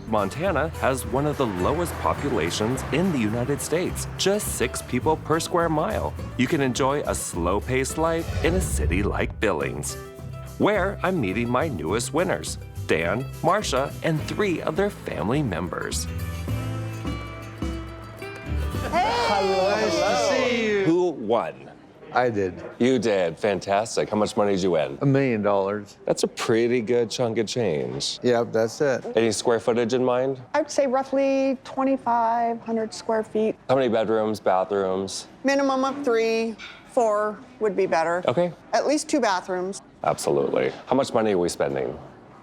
Montana has one of the lowest populations in the United States, just 6 people per square mile. You can enjoy a slow-paced life in a city like Billings, where I'm meeting my newest winners, Dan, Marcia, and 3 of their family members. Hello. Nice to see you. Who won? I did. You did. Fantastic. How much money did you win? $1 million. That's a pretty good chunk of change. Yep, that's it. Any square footage in mind? I'd say roughly 2,500 square feet. How many bedrooms, bathrooms? Minimum of 3, 4 would be better. Okay. At least 2 bathrooms. Absolutely. How much money are we spending?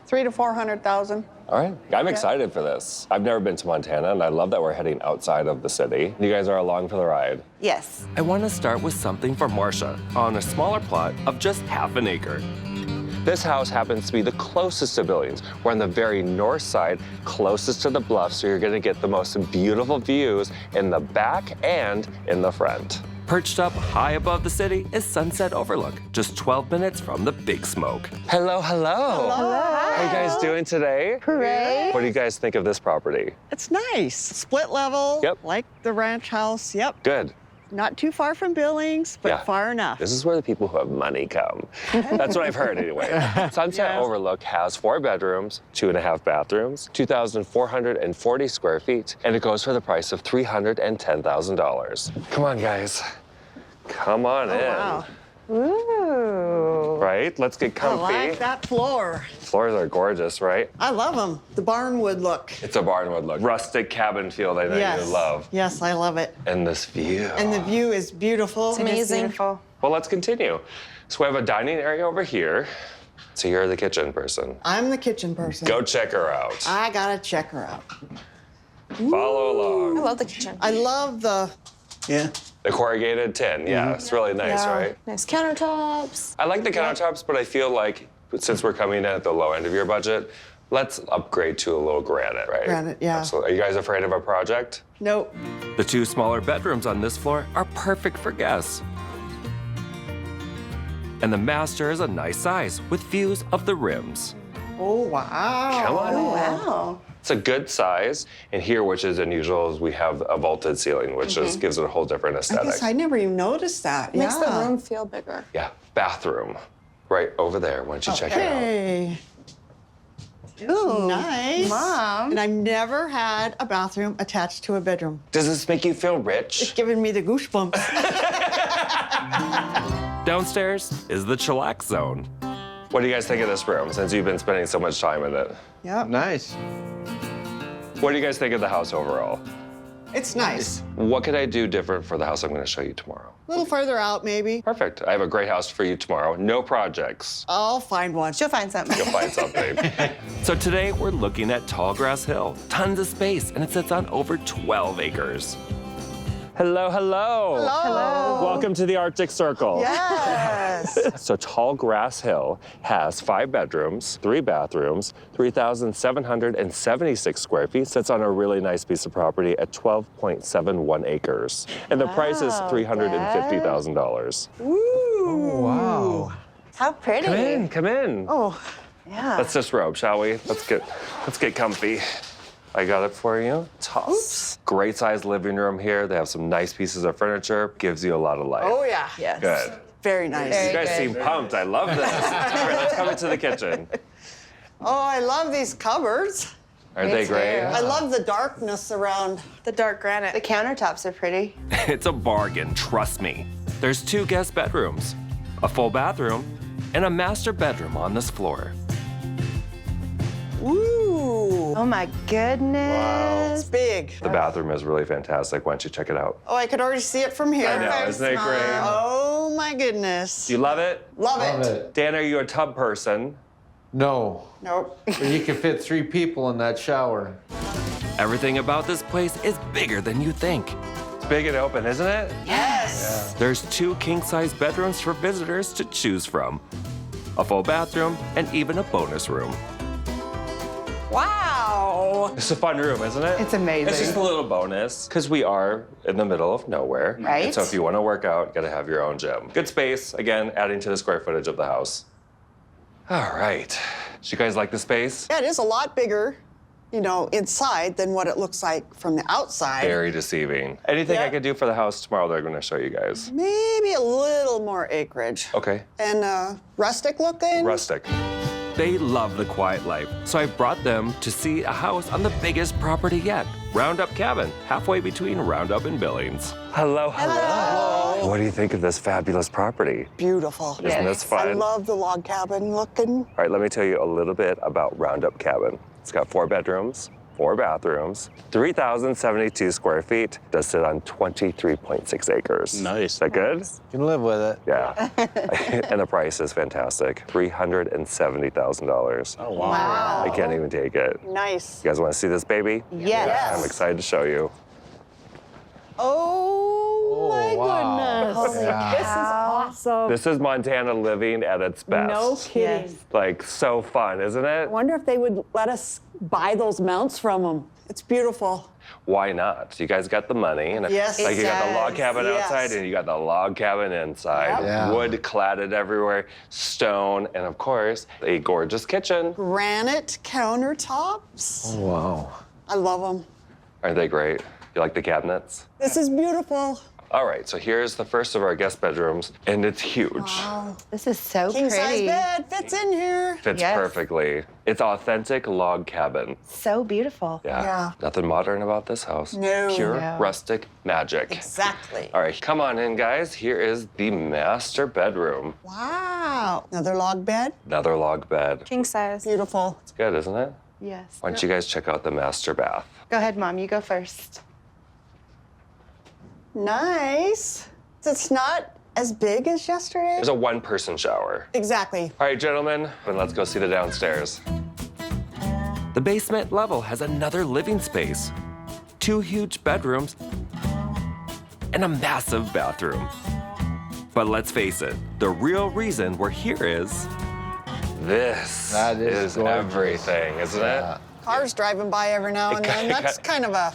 300,000 to 400,000. All right. I'm excited for this. I've never been to Montana, and I love that we're heading outside of the city. You guys are along for the ride? Yes. I want to start with something for Marcia on a smaller plot of just half an acre. This house happens to be the closest to Billings. We're on the very north side, closest to the bluff, so you're going to get the most beautiful views in the back and in the front. Perched up high above the city is Sunset Overlook, just 12 minutes from the Big Smoke. Hello, hello. Hello. How are you guys doing today? Hooray. What do you guys think of this property? It's nice. Split level. Yep. Like the ranch house. Yep. Good. Not too far from Billings, but Yeah. far enough. This is where the people who have money come. That's what I've heard anyway. Sunset Yes. Overlook has 4 bedrooms, 2.5 bathrooms, 2,440 square feet, and it goes for the price of $310,000. Come on, guys. Come on in. Wow. Ooh. Right? Let's get I comfy. like that floor. Floors are gorgeous, right? I love them. The barnwood look. It's a barnwood look. Rustic cabin feel I know Yes. you love. Yes, I love it. And this view. And the view is beautiful. It's amazing. Well, let's continue. So we have a dining area over here. So you're the kitchen person. I'm the kitchen person. Go check her out. I gotta check her out. Follow along. I love the kitchen. I love the, The corrugated tin, yeah, it's really nice, Yeah. right? Nice countertops. I like the countertops, but I feel like since we're coming in at the low end of your budget, let's upgrade to a little granite, right? Granite, yeah. Absolutely. Are you guys afraid of a project? nope. The 2 smaller bedrooms on this floor are perfect for guests. And the master is a nice size with views of the rims. Oh, wow. Come on in. Wow. It's a good size. And here, which is unusual, is we have a vaulted ceiling, which just gives it a whole different I aesthetic. guess I never even noticed that. Makes the Yeah. room feel bigger. Yeah, bathroom, right over there. Why don't you check it out? Hey. Ooh, nice. Mom. And I've never had a bathroom attached to a bedroom. Does this make you feel rich? It's giving me the goosebumps. Downstairs is the chillax zone. What do you guys think of this room, since you've been spending so much time in it? Yep. Nice. What do you guys think of the house overall? It's nice. What could I do different for the house I'm going to show you tomorrow? A little further out, maybe. Perfect. I have a great house for you tomorrow. No projects. I'll find one. She'll find something. You'll find something. So today we're looking at Tallgrass Hill. Tons of space, and it sits on over 12 acres. Hello, hello. Hello. Welcome to the Arctic Circle. Yes. So Tallgrass Hill has 5 bedrooms, 3 bathrooms, 3,776 square feet. Sits on a really nice piece of property at 12.71 acres. And the price is $350,000. Ooh. Wow. How pretty. Come in, come in. Oh, Yeah. Let's disrobe, shall we? Let's get comfy. I got it for you. Toss. Great sized living room here. They have some nice pieces of furniture. Gives you a lot of life. oh yeah. Yes. Good. Very nice. Very You guys good. seem pumped. I love this. All right, let's come into the kitchen. Oh, I love these cupboards. Aren't they great? I love the darkness around. The dark granite. The countertops are pretty. It's a bargain, trust me. There's 2 guest bedrooms, a full bathroom, and a master bedroom on this floor. Ooh. Oh my goodness. It's big. The bathroom is really fantastic. Why don't you check it out? Oh, I could already see it from here. I know, isn't it great? Oh my goodness. Do you love it? Love Love it. it. Dan, are you a tub person? No. Nope. But you can fit 3 people in that shower. Everything about this place is bigger than you think. It's big and open, isn't it? Yes. There's 2 king-size bedrooms for visitors to choose from, a full bathroom, and even a bonus room. Wow. It's a fun room, isn't it? It's amazing. It's just a little bonus, because we are in the middle of nowhere. Right. And so if you want to work out, you got to have your own gym. Good space, again, adding to the square footage of the house. All right. Do you guys like the space? Yeah, it is a lot bigger. inside than what it looks like from the outside. Very deceiving. Anything I Yeah. could do for the house tomorrow that I'm going to show you guys? Maybe a little more acreage. Okay. And rustic looking. Rustic. They love the quiet life, so I brought them to see a house on the biggest property yet, Roundup Cabin, halfway between Roundup and Billings. Hello, hello. What do you think of this fabulous property? Beautiful. Isn't this fun? I love the log cabin looking. All right, let me tell you a little bit about Roundup Cabin. It's got 4 bedrooms, 4 bathrooms, 3,072 square feet, does sit on 23.6 acres. Nice. Is that good? You can live with it. Yeah. And the price is fantastic, $370,000. Oh, wow. Wow. I can't even take it. Nice. You guys want to see this baby? Yes. I'm excited to show you. Oh, my wow. goodness. Yeah. This is awesome. This is Montana living at its best. No kidding. Yes. Like, so fun, isn't I it? wonder if they would let us buy those mounts from them. It's beautiful. Why not? You guys got the money. And Yes, like you got the log yes, cabin yes. outside and you got the log cabin inside. Yep. Yeah. Wood cladded everywhere, stone, and of course, a gorgeous kitchen. Granite countertops. Wow. I love them. Aren't they great? You like the cabinets? This is beautiful. All right, so here's the first of our guest bedrooms, and it's huge. Wow. This is so King size pretty. bed fits in here. Fits Yes. perfectly. It's authentic log cabin. So beautiful. Yeah. Nothing modern about this house. No. Pure No. rustic magic. Exactly. All right, come on in, guys. Here is the master bedroom. Wow. Another log bed. Another log bed. King size. Beautiful. It's good, isn't it? Yes. Why don't you guys check out the master bath? Go ahead, Mom. You go first. Nice. It's not as big as yesterday. There's a 1-person shower. Exactly. All right, gentlemen, and let's go see the downstairs. The basement level has another living space, 2 huge bedrooms, and a massive bathroom. But let's face it, the real reason we're here is this That is gorgeous. everything, isn't Yeah. it? Cars driving by every now and then. That's kind of a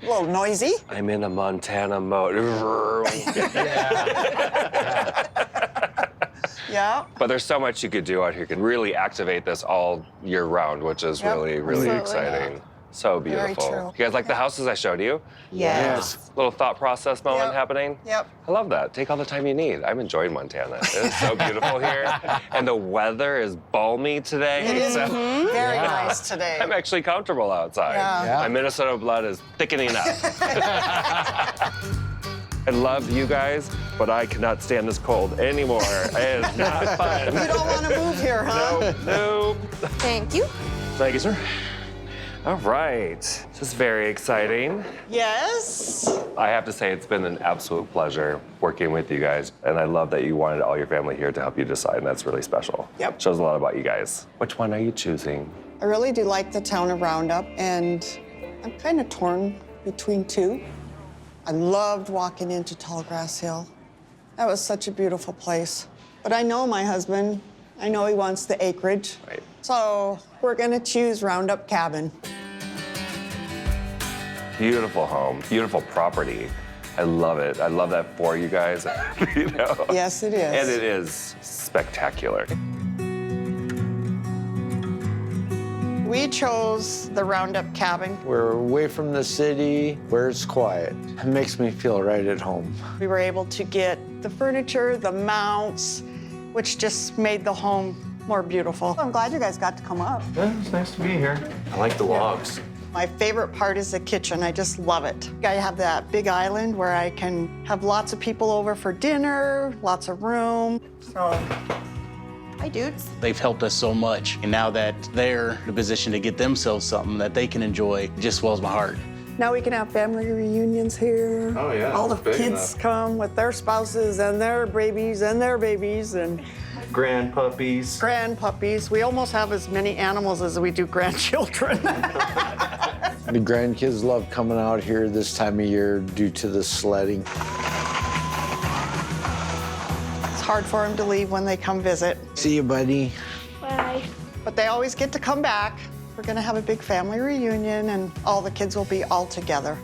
little noisy. I'm in a Montana mode. Yeah. But there's so much you could do out here. You could really activate this all year round, which is Yep, really, really absolutely. exciting. So Very beautiful. true. You guys like the houses I showed you? Yes. Little thought process moment Yep. happening? Yep. I love that. Take all the time you need. I'm enjoying Montana. It's so beautiful here. And the weather is balmy today. It is so very nice today. I'm actually comfortable outside. Yeah. Yeah. My Minnesota blood is thickening up. I love you guys, but I cannot stand this cold anymore. It is not fun. You don't want to move here, huh? Nope. Thank you. Thank you, sir. All right. This is very exciting. Yes. I have to say, it's been an absolute pleasure working with you guys. And I love that you wanted all your family here to help you decide, and that's really special. Yep. Shows a lot about you guys. Which one are you choosing? I really do like the town of Roundup, and I'm kind of torn between 2. I loved walking into Tallgrass Hill. That was such a beautiful place. But I know my husband. I know he wants the acreage. Right. So we're gonna choose Roundup Cabin. Beautiful home, beautiful property. I love it. I love that for you guys. You know? Yes, it is. And it is spectacular. We chose the Roundup Cabin. We're away from the city where it's quiet. It makes me feel right at home. We were able to get the furniture, the mounts, which just made the home more beautiful. I'm glad you guys got to come up. Yeah, it's nice to be here. I like the logs. My favorite part is the kitchen. I just love it. I have that big island where I can have lots of people over for dinner, lots of room. So Hi, dudes. They've helped us so much. And now that they're in a position to get themselves something that they can enjoy, it just swells my heart. now we can have family reunions here. Oh, yeah, All the it's big kids enough. come with their spouses and their babies and their babies and Grand puppies. grand puppies. We almost have as many animals as we do grandchildren. The grandkids love coming out here this time of year due to the sledding. It's hard for them to leave when they come visit, See you, buddy. Bye. but they always get to come back. We're gonna have a big family reunion and all the kids will be all together.